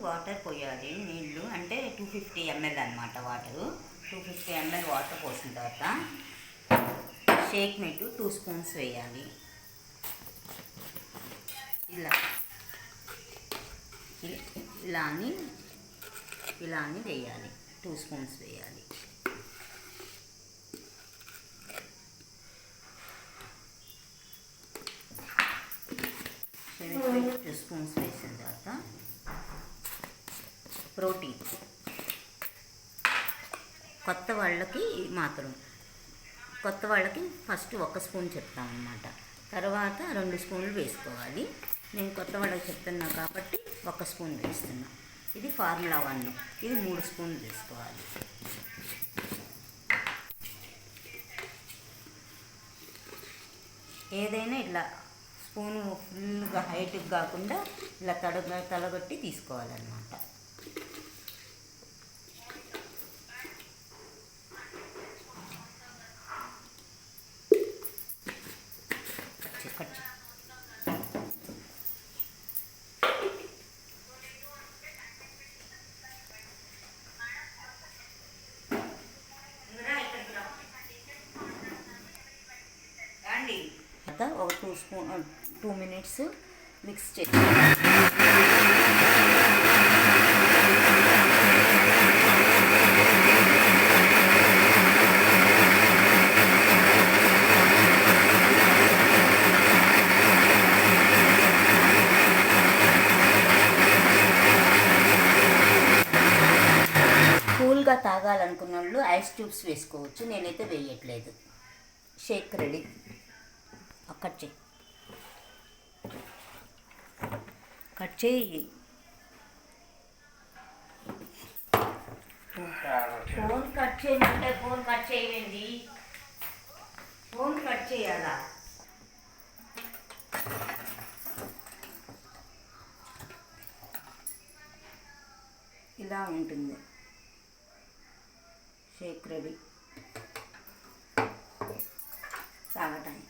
Water పోయాలి. నీళ్ళు అంటే 250 ml అనమాట. వాటరు 250 ml వాటర్ పోసిన తర్వాత షేక్ మేట్ 2 స్పూన్స్ వేయాలి. ఇలా అని వేయాలి. 2 స్పూన్స్ వేయాలి. షేక్ 2 స్పూన్స్ వేసిన తర్వాత ప్రోటీన్ కొత్త వాళ్ళకి ఫస్ట్ 1 స్పూన్ చెప్తాం అన్నమాట. తర్వాత 2 స్పూన్లు వేసుకోవాలి. నేను కొత్త వాళ్ళకి చెప్తున్నా కాబట్టి 1 స్పూన్ వేస్తున్నా. ఇది ఫార్ములా 1. ఇది 3 స్పూన్లు వేసుకోవాలి. ఏదైనా ఇలా స్పూను ఫుల్గా హైట్కి కాకుండా ఇలా తలగొట్టి తీసుకోవాలన్నమాట. ఒక 2 మినిట్స్ మిక్స్ చేసి కూల్గా తాగాలనుకున్న వాళ్ళు ఐస్ క్యూబ్స్ వేసుకోవచ్చు. నేనైతే వేయట్లేదు. షేక్ రెడీ. కట్ చేయి. ఫోన్ కట్ చేయమంటే ఫోన్ కట్ చేయండి. ఫోన్ కట్ చేయాలా? ఇలా ఉంటుంది. షేక్ రెడీ తాగటానికి.